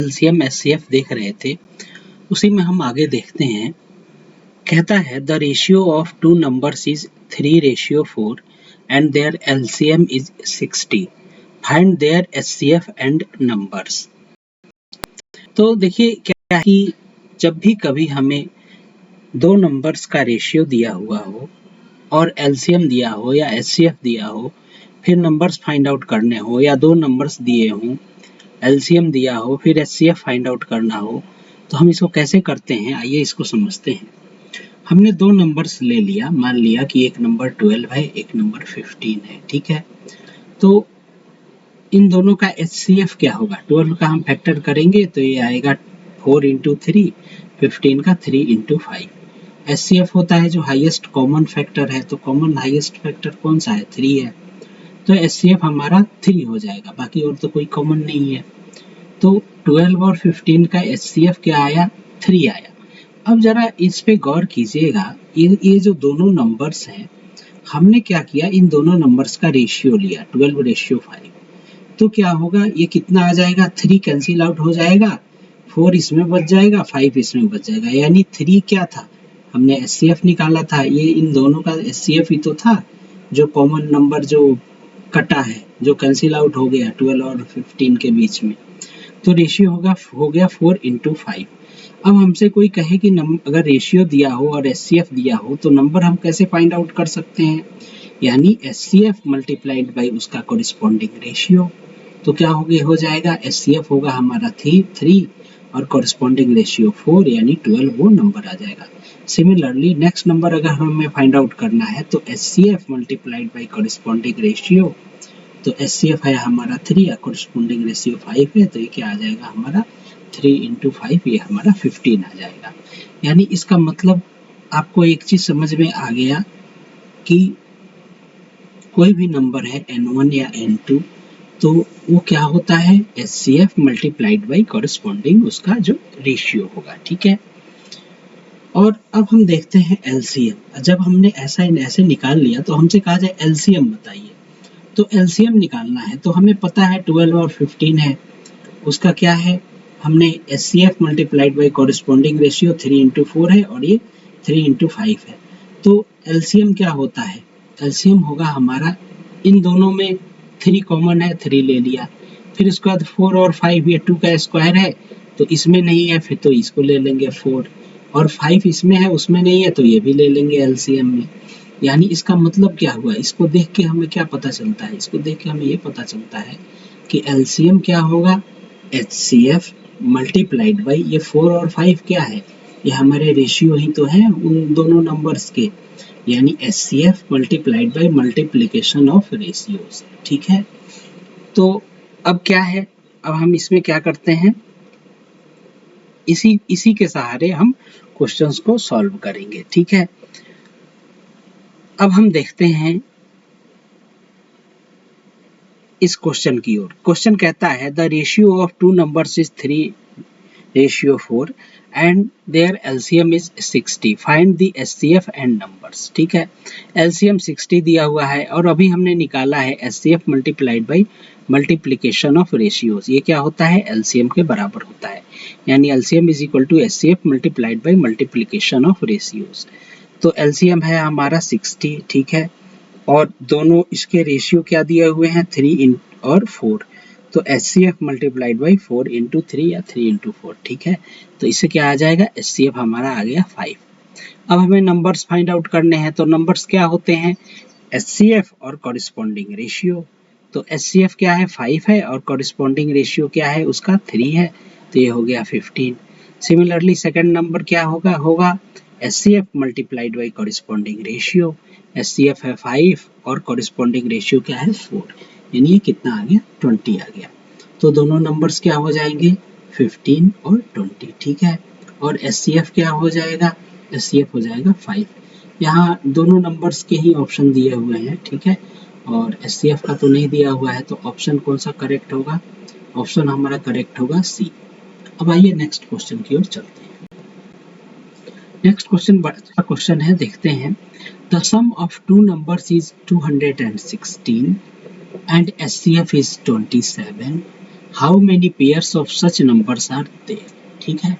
LCM HCF देख रहे थे, उसी में हम आगे देखते हैं। कहता है the ratio of two numbers is 3:4 and their LCM is 60, find their HCF and numbers. तो देखिए क्या है कि जब भी कभी हमें दो नंबर्स का रेशियो दिया हुआ हो और एलसीएम दिया हो या एचसीएफ दिया हो, फिर नंबर्स फाइंड आउट करने हो, या दो नंबर्स दिए हों, एलसीएम दिया हो, फिर एचसीएफ फाइंड आउट करना हो, तो हम इसको कैसे करते हैं, आइए इसको समझते हैं। हमने दो नंबर्स ले लिया, मान लिया कि एक नंबर 12 है, एक नंबर 15 है, ठीक है। तो इन दोनों का एचसीएफ क्या होगा, 12 का हम फैक्टर करेंगे तो ये आएगा 4 इंटू 3, 15 का 3 इंटू 5। एचसीएफ होता है जो हाईएस्ट कॉमन फैक्टर है, तो कॉमन हाईएस्ट फैक्टर कौन सा है, 3 है, तो एचसीएफ हमारा 3 हो जाएगा, बाकी और तो कोई कॉमन नहीं है। तो 12 और 15 का एचसीएफ क्या आया, 3 आया। अब जरा इस पे गौर कीजिएगा, ये जो दोनों नंबर्स हैं, हमने क्या किया, इन दोनों नंबर्स का रेशियो लिया, 12:5। तो क्या होगा, ये कितना आ जाएगा, 3 कैंसिल आउट हो जाएगा, 4 इसमें बच जाएगा, 5 इसमें बच जाएगा, यानी 3 क्या था, हमने एचसीएफ निकाला था, ये इन दोनों का एचसीएफ ही तो था, जो कॉमन नंबर जो कटा है, जो कैंसिल आउट हो गया 12 और 15 के बीच में। तो रेशियो हो गया 4 इंटू 5। अब हमसे कोई कहे कि अगर रेशियो दिया हो और एचसीएफ दिया हो तो नंबर हम कैसे फाइंड आउट कर सकते हैं, यानी एचसीएफ मल्टीप्लाइड बाई उसका कोरिस्पॉन्डिंग रेशियो। तो क्या हो जाएगा, एचसीएफ होगा हमारा 3 और कोरिस्पॉन्डिंग रेशियो 4, यानी 12 वो नंबर आ जाएगा। सिमिलरली नेक्स्ट नंबर अगर हमें फाइंड आउट करना है तो HCF multiplied by corresponding ratio, तो एचसीएफ है हमारा 3 या कोरिस्पॉन्डिंग रेशियो 5 है, तो ये क्या आ जाएगा हमारा 3 इंटू 5, ये हमारा 15 आ जाएगा। यानी इसका मतलब आपको एक चीज समझ में आ गया कि कोई भी नंबर है n1 या n2, तो वो क्या होता है, एचसीएफ मल्टीप्लाइड बाई कोरिस्पॉन्डिंग उसका जो रेशियो होगा, ठीक है। और अब हम देखते हैं एलसीएम। जब हमने ऐसे निकाल लिया तो हमसे कहा जाए एलसीएम बताइए, तो एलसीएम निकालना है तो हमें पता है 12 और 15 है, उसका क्या है, हमने HCF multiplied by corresponding ratio 3 into 4 है और ये 3 इंटू 5 है। तो एलसीएम क्या होता है, एलसीएम होगा हमारा, इन दोनों में 3 कॉमन है, 3 ले लिया, फिर उसके बाद 4 और 5 ये 2 का स्क्वायर है, तो इसमें नहीं है, फिर तो इसको ले लेंगे 4, और 5 इसमें है उसमें नहीं है, तो ये भी ले लेंगे एलसीएम में। यानी इसका मतलब क्या हुआ, इसको देख के हमें क्या पता चलता है, इसको देख के हमें ये पता चलता है कि एलसीएम क्या होगा, एचसीएफ मल्टीप्लाइड बाई ये 4 और 5 क्या है, ये हमारे रेशियो ही तो है उन दोनों नंबर्स के, यानी HCF multiplied by multiplication of ratios, ठीक है। तो अब क्या है, अब हम इसमें क्या करते हैं, इसी के सहारे हम क्वेश्चंस को सॉल्व करेंगे, ठीक है। अब हम देखते हैं इस क्वेश्चन की ओर। क्वेश्चन कहता है the ratio of two numbers is 3:4 and their LCM is 60, find the HCF and numbers, ठीक है। एलसीएम 60 दिया हुआ है और अभी हमने निकाला है HCF multiplied by multiplication of ratios, ये क्या होता है, एलसीएम के बराबर होता है, यानी LCM is equal to HCF multiplied by multiplication of ratios. तो एलसीएम है हमारा 60, ठीक है, और दोनों इसके रेशियो क्या दिए हुए हैं, 3 और 4, तो एचसीएफ मल्टीप्लाइड बाई 4 इंटू 3 या 3 इंटू 4, ठीक है। तो इससे क्या आ जाएगा, एचसीएफ हमारा आ गया 5। अब हमें नंबर्स फाइंड आउट करने हैं, तो नंबर्स क्या होते हैं, एचसीएफ और कॉरिस्पॉन्डिंग रेशियो। तो एचसीएफ क्या है, 5 है, और कॉरिस्पॉन्डिंग रेशियो क्या है उसका, 3 है, तो ये हो गया 15। सिमिलरली सेकंड नंबर क्या होगा HCF multiplied by corresponding ratio, HCF है 5 और कॉरिस्पॉन्डिंग रेशियो क्या है 4, यानी ये कितना आ गया, 20 आ गया। तो दोनों नंबर्स क्या हो जाएंगे, 15 और 20, ठीक है। और एचसीएफ क्या हो जाएगा, एचसीएफ हो जाएगा 5। यहाँ दोनों नंबर्स के ही ऑप्शन दिए हुए हैं, ठीक है, और एचसीएफ का तो नहीं दिया हुआ है, तो ऑप्शन कौन सा करेक्ट होगा, ऑप्शन हमारा करेक्ट होगा सी। अब आइए नेक्स्ट क्वेश्चन की ओर चलते हैं। नेक्स्ट क्वेश्चन है, देखते हैं। The sum of two numbers is 216 and SCF is 27 how many pairs of such numbers are there, ठीक है।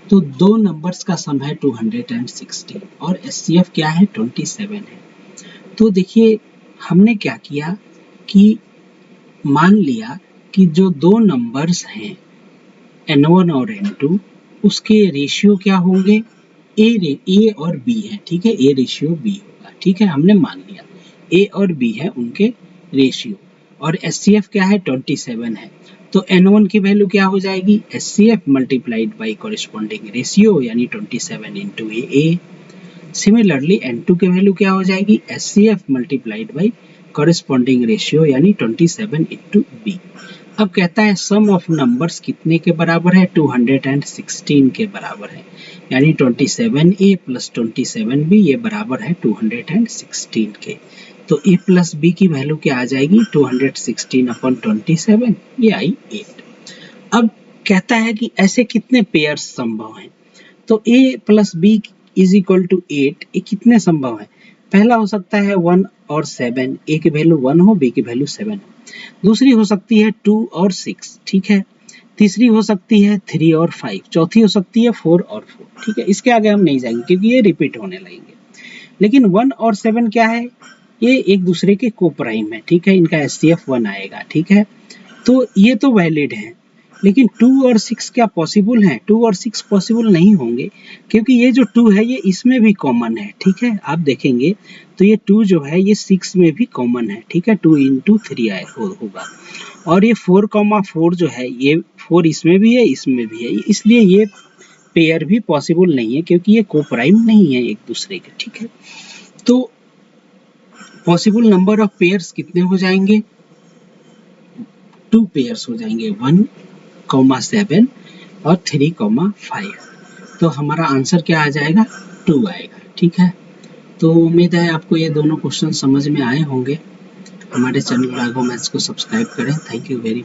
तो दो नंबर्स का सम है 216 और एचसीएफ क्या है 27 है। तो देखिए हमने क्या किया कि मान लिया कि जो दो नंबर्स हैं n1 और n2 उसके रेशियो क्या होंगे, ए और बी है, ठीक है, ए रेशियो बी होगा, ठीक है, हमने मान लिया ए और बी है उनके रेशियो। और एचसीएफ क्या है 27 है, तो n1 की वैल्यू क्या हो जाएगी HCF multiplied by corresponding ratio यानी 27 इंटू ए। सिमिलरली n2 की वैल्यू क्या हो जाएगी HCF multiplied by corresponding ratio यानी 27 इंटू बी। अब कहता है सम ऑफ नंबर्स कितने के बराबर है 216 के बराबर है, यानी 27a प्लस 27b ये बराबर है 216 के। तो a प्लस b की वैल्यू क्या आ जाएगी 216 अपॉन 27, ये आई 8। अब कहता है कि ऐसे कितने पेयर्स संभव हैं, तो a plus b is equal to 8, ये कितने संभव है। पहला हो सकता है 1 और 7, a की वैल्यू 1 हो b की वैल्यू 7 हो। दूसरी हो सकती है 2 और 6, ठीक है। तीसरी हो सकती है 3 और 5, चौथी हो सकती है 4 और 4, ठीक है। इसके आगे हम नहीं जाएंगे क्योंकि ये रिपीट होने लगेंगे। लेकिन 1 और 7 क्या है, ये एक दूसरे के कोप्राइम है, ठीक है, इनका एचसीएफ 1 आएगा, ठीक है। तो ये तो वैलिड है, लेकिन 2 और 6 क्या पॉसिबल है, 2 और 6 पॉसिबल नहीं होंगे क्योंकि ये जो 2 है ये इसमें भी कॉमन है, ठीक है। आप देखेंगे तो ये 2 जो है ये 6 में भी कॉमन है, ठीक है, 2 इंटू 3 होगा। और ये 4,4 जो है ये 4 इसमें भी है इसमें भी है, इसलिए ये पेयर भी पॉसिबल नहीं है क्योंकि ये कोप्राइम नहीं है एक दूसरे के, ठीक है। तो पॉसिबल नंबर ऑफ पेयर्स कितने हो जाएंगे 2 पेयर्स हो जाएंगे 1,7 और 3,5। तो हमारा आंसर क्या आ जाएगा 2 आएगा, ठीक है। तो उम्मीद है आपको ये दोनों क्वेश्चन समझ में आए होंगे। हमारे चैनल राघव मैथ्स को सब्सक्राइब करें। Thank you very